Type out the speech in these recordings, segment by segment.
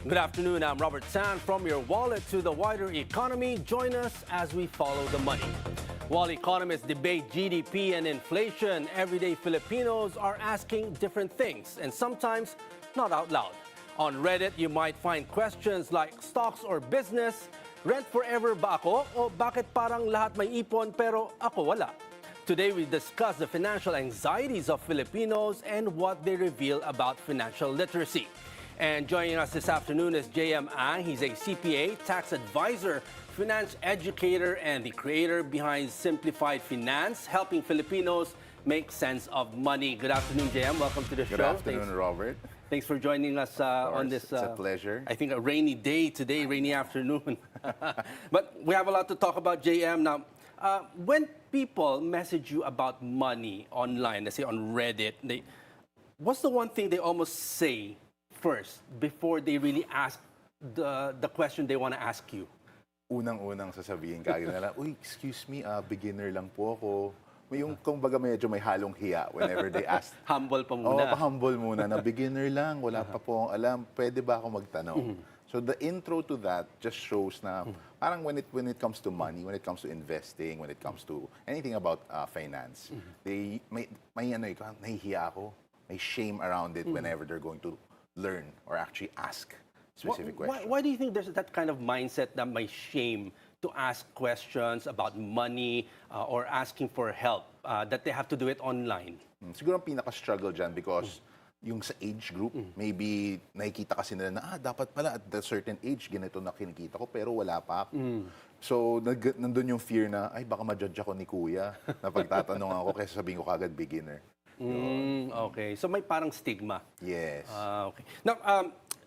Good afternoon, I'm Robert San. From your wallet to the wider economy, join us as we follow the money. While economists debate GDP and inflation, everyday Filipinos are asking different things, and sometimes not out loud. On Reddit, you might find questions like stocks or business, rent forever ba ako, o bakit parang lahat may ipon pero ako wala. Today, we discuss the financial anxieties of Filipinos and what they reveal about financial literacy. And joining us this afternoon is J.M. Ang. He's a CPA, tax advisor, finance educator, and the creator behind Simplified Finance, helping Filipinos make sense of money. Good afternoon, J.M. Welcome to the show. Good afternoon, Robert. Thanks for joining us on this. It's a pleasure. I think a rainy day today, rainy afternoon. But we have a lot to talk about, J.M. Now, when people message you about money online, let's say on Reddit, what's the one thing they almost say first before they really ask the question they want to ask you? Unang-unang sasabihin kagad nila, uy, excuse me, beginner lang po ako. May yung kumbaga medyo may halong hiya whenever they ask. Humble pa muna. Pa-humble muna na beginner lang, wala pa po akong alam, pwede ba ako magtanong? So the intro to that just shows na parang when it comes to money, when it comes to investing, when it comes to anything about finance, they may nahihiya ako, may shame around it whenever they're going to learn or actually ask specific questions. Why do you think there's that kind of mindset that may shame to ask questions about money or asking for help, that they have to do it online? Siguro ang pinaka-struggle dyan because yung sa age group, maybe nakikita kasi nila na, dapat pala at a certain age, ganito na kinikita ko, pero wala pa ako. So, nandun yung fear na, ay, baka ma-judge ako ni kuya na pagtatanong ako kaysa sabihin ko kagad beginner. Okay. So may parang stigma. Yes. Okay. Now,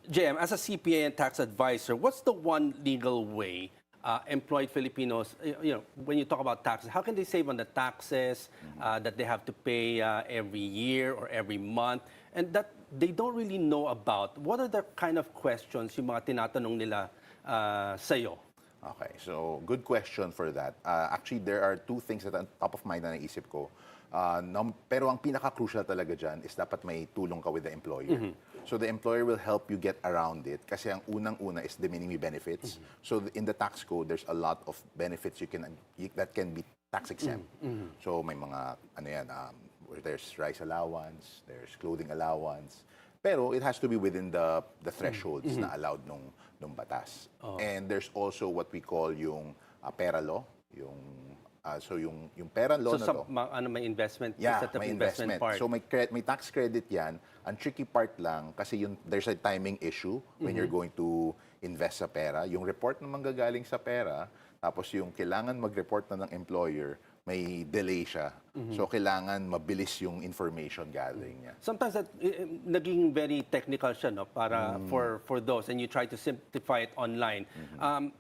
JM, as a CPA and tax advisor, what's the one legal way employed Filipinos, when you talk about taxes, how can they save on the taxes that they have to pay every year or every month, and that they don't really know about? What are the kind of questions yung mga tinatanong nila sa'yo? Okay, so good question for that. Actually, there are two things that on top of mind na naisip ko. Pero ang pinaka-crucial talaga dyan is dapat may tulong ka with the employer. So the employer will help you get around it kasi ang unang-una is the minimum benefits. So in the tax code, there's a lot of benefits that can be tax exempt. So may mga, there's rice allowance, there's clothing allowance. Pero it has to be within the thresholds na allowed nung batas. And there's also what we call yung pera law, so yung pera law so may investment, set of may investment part. So may tax credit yan. Ang tricky part lang kasi there's a timing issue when you're going to invest sa pera. Yung report na manggagaling sa pera, tapos yung kailangan mag-report na ng employer, may delay siya. So kailangan mabilis yung information galing niya. Sometimes that naging very technical siya, no, para for those, and you try to simplify it online.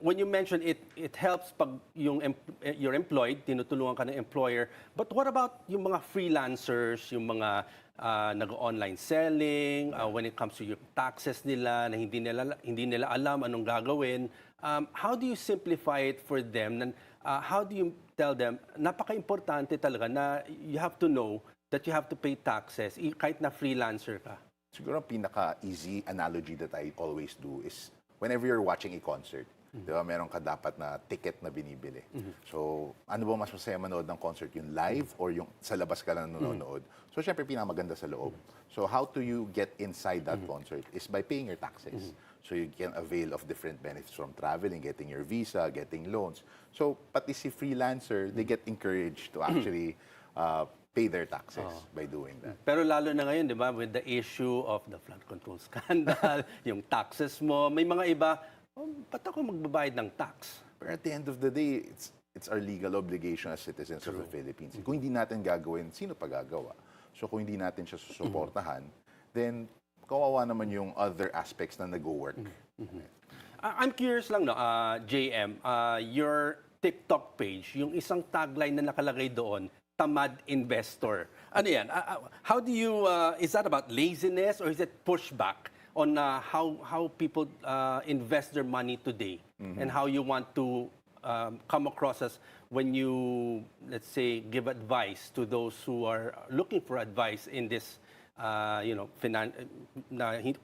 When you mention it helps pag you're employed, tinutulungan ka ng employer. But what about yung mga freelancers, yung mga nag-online selling, when it comes to your taxes nila na hindi nila alam anong gagawin? How do you simplify it for them? And how do you tell them, napaka-importante talaga na you have to know that you have to pay taxes kahit na freelancer ka? Siguro ang pinaka-easy analogy that I always do is whenever you're watching a concert, di ba, meron ka dapat na ticket na binibili. So, ano ba mas masaya manood ng concert? Yung live or yung sa labas ka lang nanonood? So, syempre, pinamaganda sa loob. So, how do you get inside that concert is by paying your taxes. So, you can avail of different benefits from traveling, getting your visa, getting loans. So, pati si freelancer, they get encouraged to actually pay their taxes by doing that. Pero lalo na ngayon, di ba, with the issue of the flood control scandal, yung taxes mo, may mga iba, ba't ako magbabayad ng tax? But at the end of the day, it's our legal obligation as citizens of the Philippines. Kung hindi natin gagawin, sino pa gagawa? So kung hindi natin siya susuportahan, then kawawa naman yung other aspects na nag-work. I'm curious lang, no, JM, your TikTok page, yung isang tagline na nakalagay doon, tamad investor. Ano yan? How do you, is that about laziness or is it pushback on how people invest their money today and how you want to come across as when you, let's say, give advice to those who are looking for advice in this,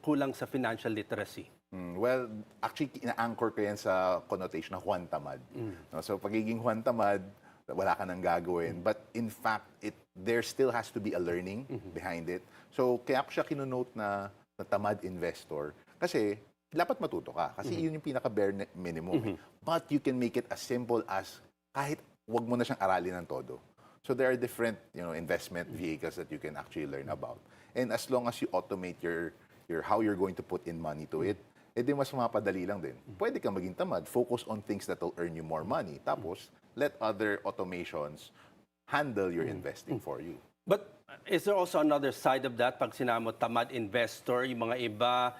kulang sa financial literacy? Well, actually, ina-anchor ko yan sa connotation na Juan Tamad. No? So, pagiging Juan Tamad, wala ka nang gagawin. But in fact, there still has to be a learning behind it. So, kaya ko siya kinonote na tamad investor. Kasi, dapat matuto ka. Kasi yun yung pinaka-bare minimum. But you can make it as simple as kahit wag mo na siyang aralin ng todo. So, there are different investment vehicles that you can actually learn about. And as long as you automate your how you're going to put in money to it, edi mas mapadali lang din. Pwede kang maging tamad, focus on things that will earn you more money. Tapos, let other automations handle your investing for you. But is there also another side of that? Pag sinamo tamad investor, yung mga iba,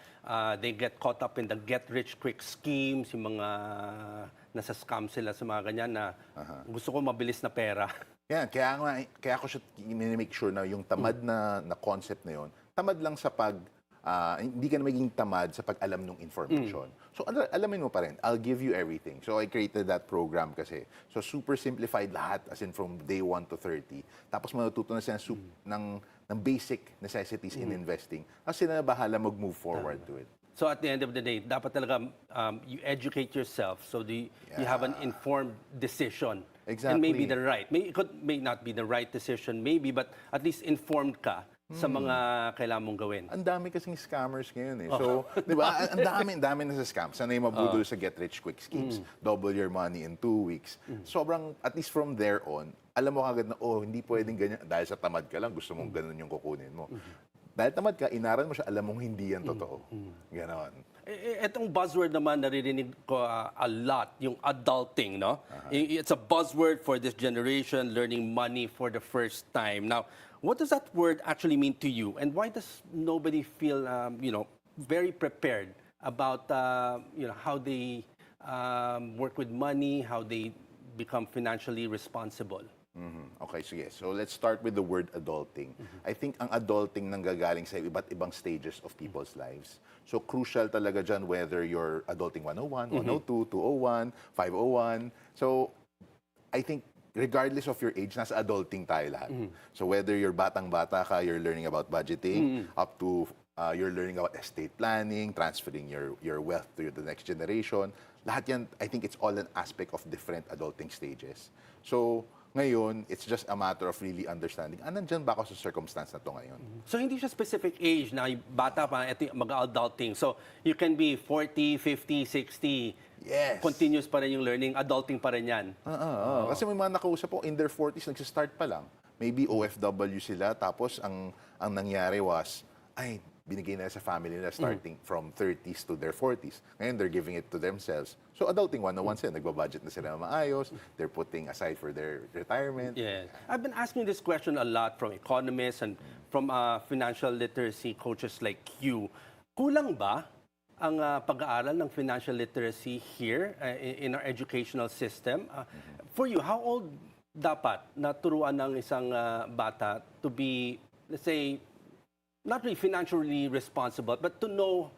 they get caught up in the get-rich-quick schemes, yung mga nasa scam sila sa mga ganyan na gusto ko mabilis na pera. Yan, kaya ko siya make sure na yung tamad na concept na yon, tamad lang sa hindi ka na maging tamad sa pag-alam ng information. So, alamin mo pa rin. I'll give you everything. So, I created that program kasi. So, super simplified lahat, as in from day 1 to 30. Tapos, matututo na siya ng basic necessities in investing. Kasi na bahala mag-move forward to it. So, at the end of the day, dapat talaga you educate yourself so you have an informed decision. Exactly. And maybe may not be the right decision, maybe, but at least informed ka sa mga kailangan mong gawin. Ang dami kasing scammers ngayon eh. So, di ba, ang dami na sa scam. Sanay mabudol sa get-rich-quick schemes. Double your money in 2 weeks. Sobrang, at least from there on, alam mo kagad na, hindi pwedeng ganyan. Dahil sa tamad ka lang, gusto mong ganun yung kukunin mo. Dahil tamad ka, inaral mo siya, alam mong hindi yan totoo. Ganon. Etong buzzword naman naririnig ko a lot, yung adulting, no? It's a buzzword for this generation, learning money for the first time. Now, what does that word actually mean to you? And why does nobody feel, very prepared about, how they work with money, how they become financially responsible? Okay, sige. So let's start with the word adulting. I think ang adulting nanggagaling sa iba't ibang stages of people's lives. So crucial talaga dyan whether you're adulting 101, 102, 201, 501. So I think regardless of your age, nasa adulting tayo lahat. So whether you're batang-bata ka, you're learning about budgeting, up to you're learning about estate planning, transferring your wealth to the next generation. Lahat yan, I think it's all an aspect of different adulting stages. So ngayon, it's just a matter of really understanding, nandyan ba ako sa circumstance na to ngayon? So, hindi siya specific age na bata pa, ito mag-adulting. So, you can be 40, 50, 60. Yes. Continuous pa rin yung learning, adulting pa rin yan. Kasi may mga nakausap po, in their 40s, nagsistart pa lang. Maybe OFW sila, tapos ang nangyari was, binigay na sa family nila starting from 30s to their 40s. Ngayon, they're giving it to themselves. So, adulting 101 sila. Nagbabudget na sila na maayos. They're putting aside for their retirement. Yeah. I've been asking this question a lot from economists and from financial literacy coaches like you. Kulang ba ang pag-aaral ng financial literacy here in our educational system? For you, how old dapat naturuan ng isang bata to be, let's say, not really financially responsible, but to know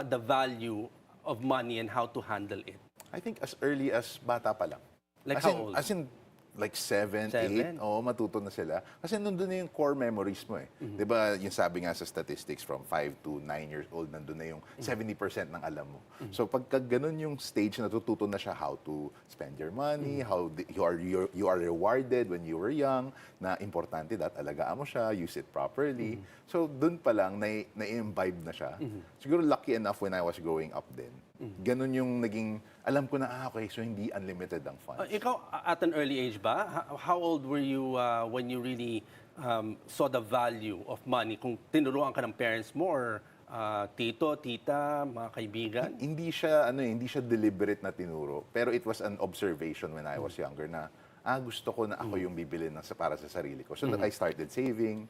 the value of money and how to handle it? I think as early as bata pa lang. Like how old? As in, like 7, 8, matuto na sila. Kasi nandun na yung core memories mo eh. Di ba, yung sabi nga sa statistics, from 5 to 9 years old, nandun na yung 70% ng alam mo. So pagka ganun yung stage, natututo na siya how to spend your money, how you are rewarded when you were young, na importante that alagaan mo siya, use it properly. So dun pa lang, na-imbibe na siya. Siguro lucky enough when I was growing up din. Ganun yung naging, alam ko na, okay, so hindi unlimited ang funds. Ikaw, at an early age ba? How old were you when you really saw the value of money? Kung tinuruan ka ng parents mo or tito, tita, mga kaibigan? Hindi siya deliberate na tinuro. Pero it was an observation when I was younger na, gusto ko na ako yung bibili para sa sarili ko. So I started saving.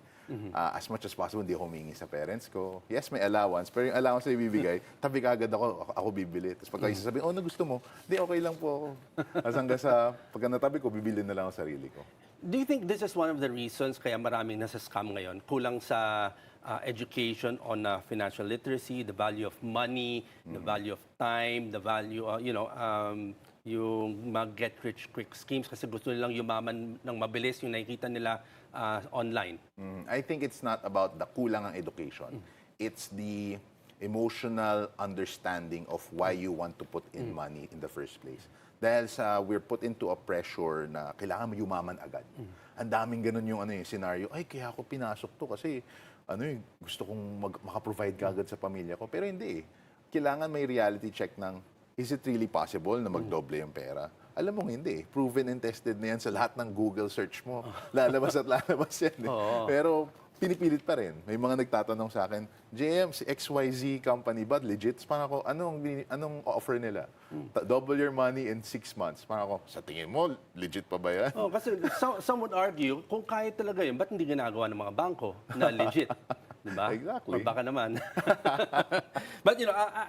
As much as possible, hindi ako humingi sa parents ko. Yes, may allowance. Pero yung allowance na ibibigay, tabi ka agad ako bibili. Tapos pagka sasabihin, na gusto mo, di okay lang po ako. As hanggang pagka natabi ko, bibili na lang ang sarili ko. Do you think this is one of the reasons kaya maraming nasa scam ngayon? Kulang sa education on financial literacy, the value of money, the value of time, the value, yung mag-get-rich-quick schemes kasi gusto nilang yumaman ng mabilis yung nakikita nila online. I think it's not about the kulang ang education. It's the emotional understanding of why you want to put in money in the first place. Dahil we're put into a pressure na kailangan mo yumaman agad. Ang daming ganun yung scenario, ay kaya ako pinasok to kasi gusto kong maka-provide ka agad sa pamilya ko. Pero hindi eh. Kailangan may reality check ng, is it really possible na magdoble yung pera? Alam mo hindi eh. Proven and tested na yan sa lahat ng Google search mo. Lalabas at lalabas yan eh. Pero pinipilit pa rin. May mga nagtatanong sa akin, JM, si XYZ company ba legit? Parang ako, anong offer nila? Double your money in 6 months. Parang ako, sa tingin mo, legit pa ba yan? Kasi some would argue, kung kaya talaga yun, ba't hindi ginagawa ng mga bangko na legit? Diba? Exactly. Or baka naman. But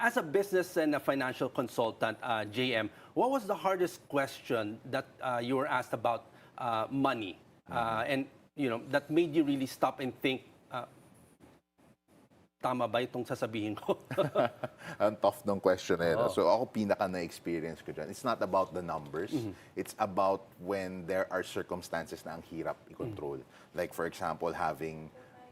as a business and a financial consultant, JM, what was the hardest question that you were asked about money? And that made you really stop and think, tama ba itong sasabihin ko? Ang tough ng question eh. So ako pinaka na-experience ko dyan. It's not about the numbers. It's about when there are circumstances na ang hirap i-control. Like for example,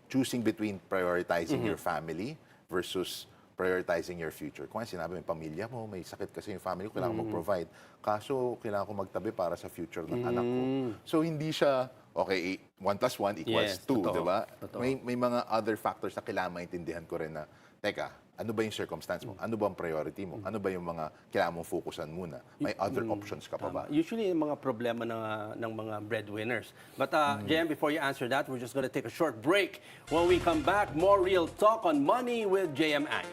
choosing between prioritizing your family versus prioritizing your future. Kung sinabi, may pamilya mo, may sakit kasi yung family ko, kailangan mag-provide. Kaso, kailangan ko magtabi para sa future ng anak ko. So, hindi siya, okay, 1 plus 1 equals 2, di ba? May mga other factors na kailangan maintindihan ko rin na, teka, ano ba yung circumstance mo? Ano ba ang priority mo? Ano ba yung mga kailangan mong focusan muna? May other options ka pa ba? Usually, yung mga problema ng mga breadwinners. But, JM, before you answer that, we're just going to take a short break. When we come back, more real talk on money with JM Ang.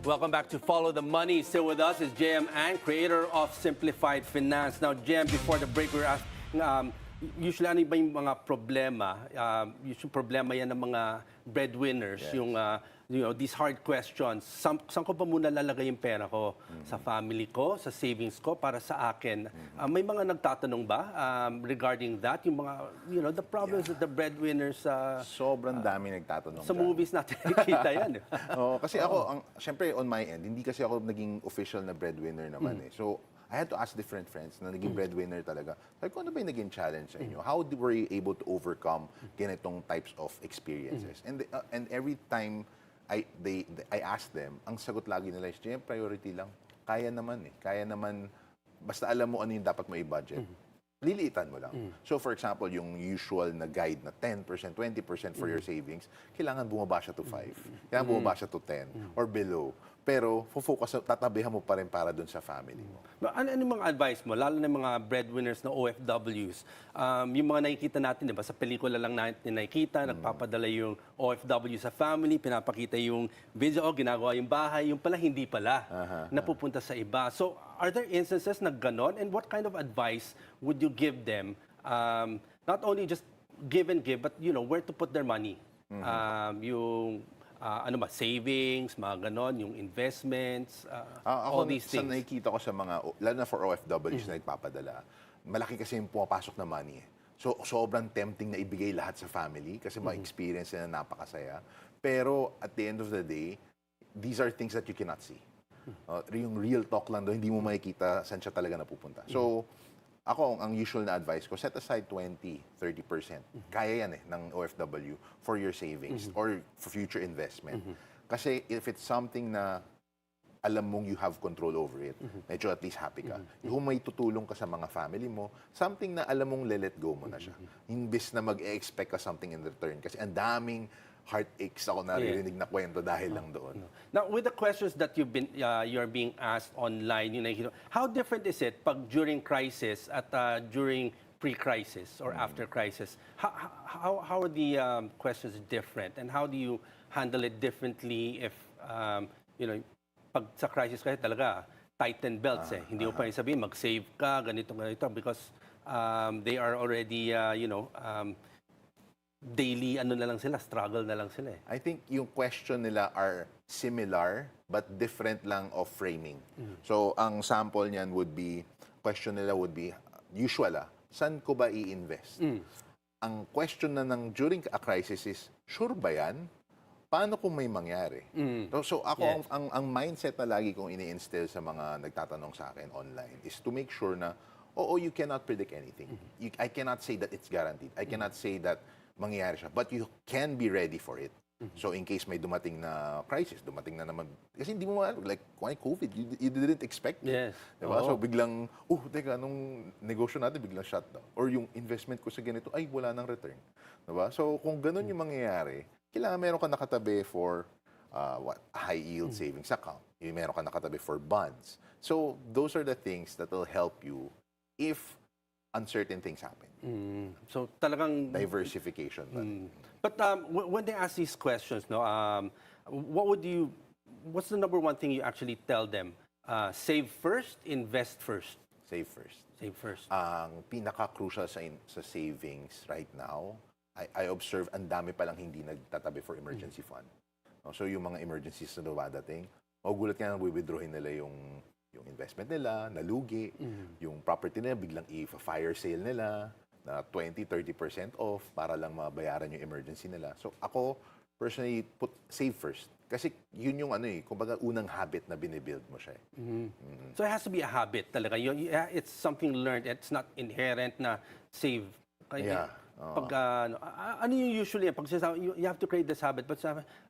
Welcome back to Follow the Money. Still with us is JM Ang, creator of Simplified Finance. Now, JM, before the break, we were asking, usually ano ba yung mga problema? Usually problema yan ng mga breadwinners, yung these hard questions. Saan ko ba muna lalagay yung pera ko? Sa family ko, sa savings ko, para sa akin? May mga nagtatanong ba regarding that? Yung mga, the problems that the breadwinners... Sobrang dami nagtatanong sa movies natin nakikita yan. Kasi ako, syempre on my end, hindi kasi ako naging official na breadwinner naman eh. So, I had to ask different friends na naging breadwinner talaga. Sabi ko, ano ba yung naging challenge sa inyo? How were you able to overcome ganitong types of experiences? And every time I asked them, ang sagot lagi nila is, priority lang. Kaya naman eh. Kaya naman, basta alam mo ano yung dapat mo i-budget. Liliitan mo lang. So for example, yung usual na guide na 10%, 20% for your savings, kailangan bumaba siya to 5. Kailangan bumaba siya to 10 or below. Pero focus, tatabihan mo pa rin para dun sa family mo. Ano mga advice mo, lalo na mga breadwinners na OFWs? Yung mga nakikita natin, diba, sa pelikula lang natin nakikita, nagpapadala yung OFW sa family, pinapakita yung video, ginagawa yung bahay, yung pala hindi pala, napupunta sa iba. So, are there instances na ganon? And what kind of advice would you give them? Not only just give and give, but where to put their money. Savings, mga ganon, yung investments, all these things. Nakikita ko sa mga, lalo na for OFWs na nagpapadala, malaki kasi yung pumapasok na money. So, sobrang tempting na ibigay lahat sa family kasi ma-experience na napakasaya. Pero, at the end of the day, these are things that you cannot see. Yung real talk lang doon, hindi mo makikita saan siya talaga napupunta. So, ako, ang usual na advice ko, set aside 20-30%. Kaya yan ng OFW for your savings or for future investment. Kasi if it's something na alam mong you have control over it, medyo at least happy ka. Yung may tutulong ka sa mga family mo, something na alam mong let go mo na siya. Imbis na mag-expect ka something in return. Kasi ang daming heartaches ako naririnig na kwento dahil lang doon. Now, with the questions that you're being asked online, how different is it pag during crisis at during pre-crisis or after crisis? How are the questions different, and how do you handle it differently if pag sa crisis kasi talaga tighten belts hindi mo pa sabihin mag-save ka ganito because they are already daily na lang sila, struggle na lang sila eh. I think yung question nila are similar but different lang of framing. So, ang sample niyan question nila would be, usual saan ko ba i-invest? ang question na during a crisis is, sure ba yan? Paano kung may mangyari? So ako, ang mindset na lagi kong ini-instill sa mga nagtatanong sa akin online is to make sure na, oo, you cannot predict anything. I cannot say that it's guaranteed. I cannot say that mangyayari siya. But you can be ready for it. So in case may dumating na crisis, dumating na naman, kasi hindi mo like COVID, you didn't expect it. Yes. Diba? So biglang, teka, nung negosyo natin biglang shutdown. Or yung investment ko sa ganito, ay wala nang return. Diba? So kung ganun yung mangyayari, kailangan meron ka nakatabi for high yield savings account. Meron ka nakatabi for bonds. So those are the things that will help you if uncertain things happen. So talagang Diversification. But when they ask these questions, no, what's the number one thing you actually tell them? Save first, invest first. Save first. Save first. Ang pinaka-crucial sa savings right now, I observe ang dami palang hindi nagtatabi for emergency fund. No? So yung mga emergencies na dumadating, magugulat ka na withdrawin nila yung investment nila, nalugi, yung property nila, biglang i-fire sale nila, na 20-30% off para lang mabayaran yung emergency nila. So ako, personally, save first. Kasi yun yung kumbaga unang habit na binibuild mo siya. So it has to be a habit talaga. It's something learned. It's not inherent na save. Yeah. Pag, ano yung usually, pag you have to create this habit, but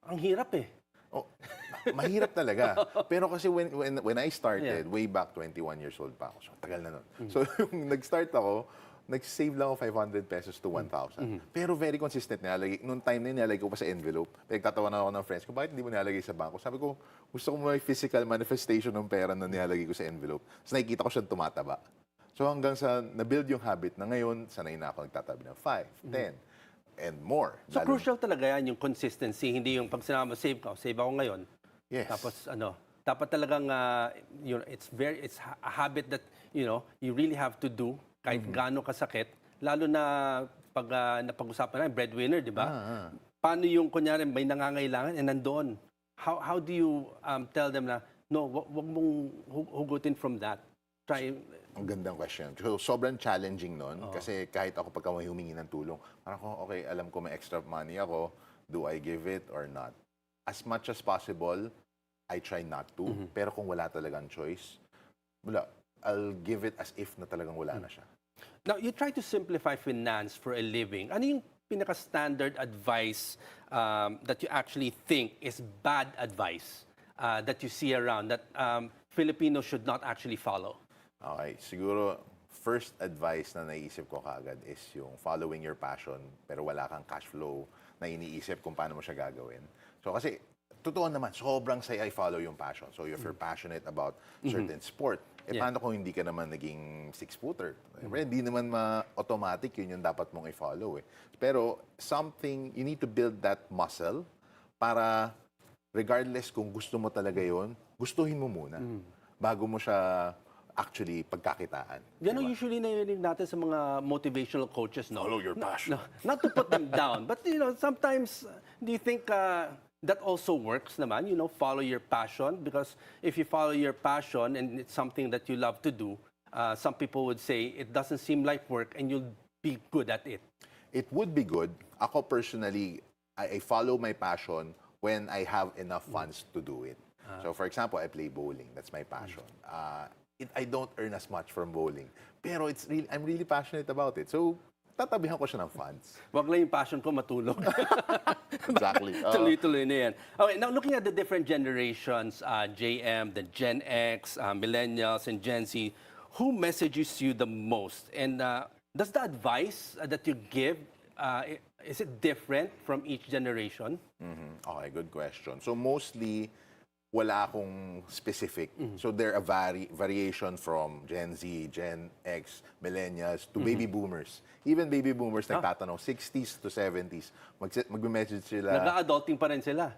ang hirap eh. Mahirap talaga. Pero kasi when I started, way back 21 years old pa ako. So tagal na nun. So yung nag-start ako, nag-save lang ako 500 pesos to 1,000. Pero very consistent nilalagay. Noong time na yun, nilalagay ko pa sa envelope. Pinagtatawanan ako ng friends ko, bakit hindi mo nilalagay sa bangko? Sabi ko, gusto ko may physical manifestation ng pera na nilalagay ko sa envelope. Tapos nakikita ko siyang tumataba. So hanggang sa na-build yung habit na ngayon, sanay na ako nagtatabi ng 5, 10, and more. So crucial talaga yan, yung consistency. Hindi yung pag sinama save ako ngayon. Yes. Tapos dapat talagang it's a habit that you really have to do kahit gaano kasakit, lalo na pag napag-usapan na breadwinner, di ba? Paano yung kunyari may nangangailangan nandoon? How do you tell them na no, wag mong hugutin from that? Try. Ang gandang question. So, sobrang challenging nun. Kasi kahit ako pagka may humingi ng tulong, parang okay, alam ko may extra money ako, do I give it or not? As much as possible, I try not to. Pero kung wala talagang choice, I'll give it as if na talagang wala na siya. Now, you try to simplify finance for a living. Ano yung pinaka-standard advice that you actually think is bad advice that you see around that Filipinos should not actually follow? Okay, siguro first advice na naisip ko kaagad is yung following your passion pero wala kang cash flow na iniisip kung paano mo siya gagawin. So kasi totoo naman, sobrang saya i-follow yung passion. So if you're passionate about certain sport, paano kung hindi ka naman naging six-footer? Hindi naman automatic yun yung dapat mong i-follow eh. Pero you need to build that muscle para regardless kung gusto mo talaga yun, gustuhin mo muna bago mo siya actually pagkakitaan. Yan ang usually narinig natin sa mga motivational coaches, no? Follow your passion. Not to put them down, but sometimes do you think that also works naman, follow your passion? Because if you follow your passion and it's something that you love to do, some people would say it doesn't seem like work and you'll be good at it. It would be good. Ako personally, I follow my passion when I have enough funds to do it. So for example, I play bowling. That's my passion. I don't earn as much from bowling. Pero I'm really passionate about it. So, tatabihan ko siya ng funds. Wag lang yung passion ko matulog. Exactly. Tuloy-tuloy na yan. Okay, now looking at the different generations, JM, the Gen X, Millennials, and Gen Z, who messages you the most? And does the advice that you give, is it different from each generation? Okay, good question. So mostly, wala akong specific. So there are variation from Gen Z, Gen X, Millennials, to baby boomers. Even baby boomers nagtatanong, 60s to 70s, mag-message sila. Nag-adulting pa rin sila.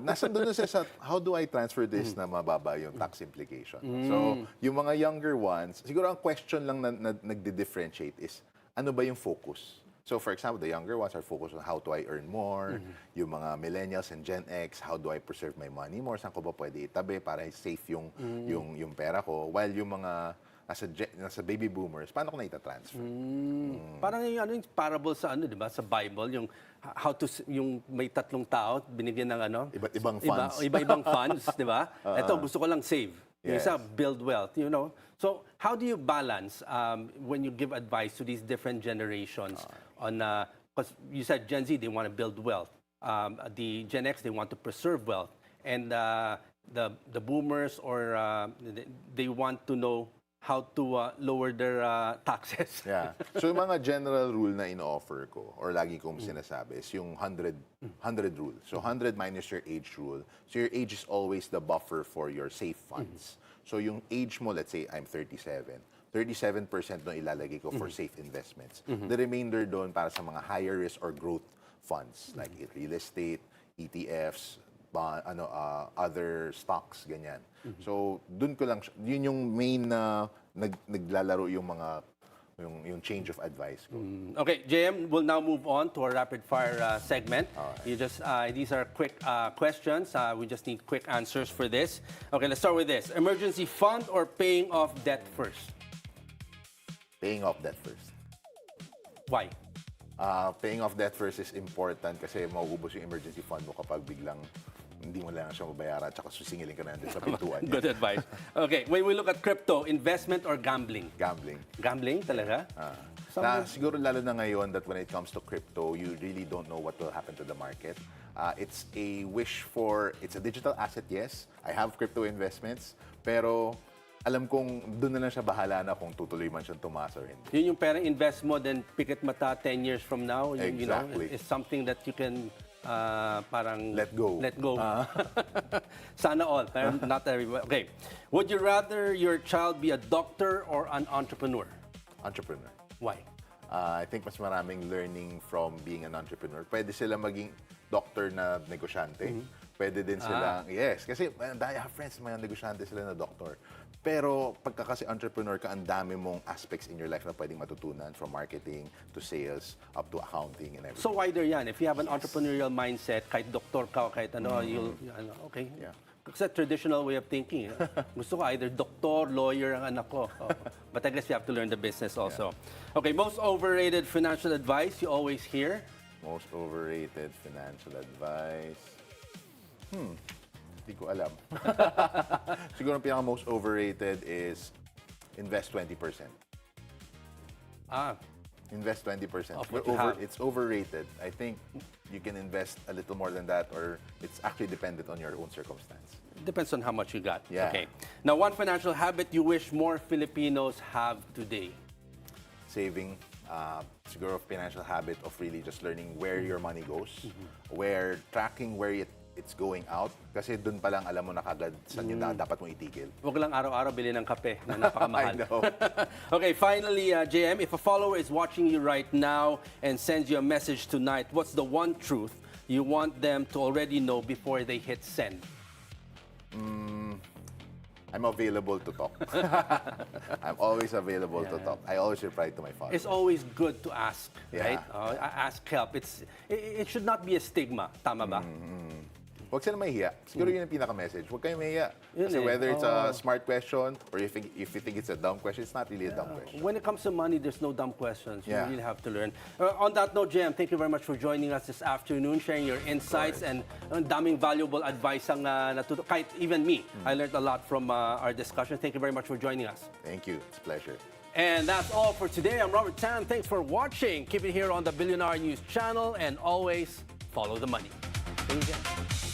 Nasa doon sa how do I transfer this na mababa yung tax implication. So yung mga younger ones, siguro ang question lang na nagdi-differentiate is, ano ba yung focus? So for example, the younger ones are focused on how do I earn more. Yung mga millennials and Gen X, how do I preserve my money more? Saan ko ba pwede itabi para safe yung pera ko? While yung mga nasa baby boomers, paano ko na ita-transfer? Parang yung parable sa di ba, sa Bible, yung how to yung may tatlong tao binigyan ng Iba't ibang funds. Iba-ibang funds, di ba? Ito gusto ko lang save. Yung Yes. isa build wealth, So how do you balance when you give advice to these different generations on because you said Gen Z they want to build wealth. The Gen X they want to preserve wealth, and the boomers or they want to know how to lower their taxes. Yeah. So yung mga general rule na ino-offer ko or lagi kong sinasabi is yung 100 rule. So 100 minus your age rule. So your age is always the buffer for your safe funds. So yung age mo, let's say I'm 37. 37% doon ilalagay ko for safe investments. The remainder doon para sa mga higher risk or growth funds like real estate, ETFs, other stocks, ganyan. So, dun ko lang, yun yung main na naglalaro yung mga, yung change of advice ko. Okay, JM, we'll now move on to our rapid fire segment. You just these are quick questions. We just need quick answers for this. Okay, let's start with this. Emergency fund or paying off debt first? Paying off debt first. Why? Paying off debt first is important kasi mauubos yung emergency fund mo kapag biglang hindi mo lang siya mabayaran at saka susingilin ka na din sa pintuan niya. Good advice. Okay, when we look at crypto, investment or gambling? Gambling. Gambling talaga? Siguro lalo na ngayon that when it comes to crypto, you really don't know what will happen to the market. It's a digital asset, yes. I have crypto investments, pero alam kong doon na lang siya bahala na kung tutuloy man siyang tumaas or hindi. Yun yung perang invest mo, then pikit mata 10 years from now, Exactly. It's something that you can parang Let go. Sana all, pero not everybody. Okay. Would you rather your child be a doctor or an entrepreneur? Entrepreneur. Why? I think mas maraming learning from being an entrepreneur. Pwede sila maging doctor na negosyante. Pwede din silang, yes, kasi I have friends, mga negosyante sila na doctor. Pero pagka kasi entrepreneur ka, ang dami mong aspects in your life na pwedeng matutunan, from marketing to sales up to accounting and everything. So wider yan. If you have an entrepreneurial mindset, kahit doktor ka o kahit okay. Yeah. It's a traditional way of thinking. Gusto ko either doktor, lawyer ang anak ko. But I guess you have to learn the business also. Yeah. Okay, most overrated financial advice you always hear? Most overrated financial advice? Hindi ko alam. Siguro ang pinaka-most overrated is invest 20%. Invest 20%. It's overrated. I think you can invest a little more than that, or it's actually dependent on your own circumstance. Depends on how much you got. Yeah. Okay. Now, one financial habit you wish more Filipinos have today? Saving. Siguro financial habit of really just learning where your money goes, tracking where it's going out, kasi dun pa lang alam mo na kagad saan yung dapat mong itigil. Huwag lang araw-araw bili ng kape na napakamahal. I know. Okay, finally, JM, if a follower is watching you right now and sends you a message tonight, what's the one truth you want them to already know before they hit send? I'm available to talk. I'm always available to talk. I always reply to my father. It's always good to ask, right? Yeah. Ask help. It should not be a stigma. Tama ba? Huwag sila mahihiya. Siguro yun ang pinaka-message. Huwag kayong mahihiya. Kasi whether it's a smart question or if you think it's a dumb question, it's not really a dumb question. When it comes to money, there's no dumb questions. You Yeah. really have to learn. On that note, JM, thank you very much for joining us this afternoon, sharing your insights and daming valuable advice ang natuto. Kahit even me, I learned a lot from our discussion. Thank you very much for joining us. Thank you. It's a pleasure. And that's all for today. I'm Robert Tan. Thanks for watching. Keep it here on the Bilyonaryo News Channel and always follow the money. Thank you again.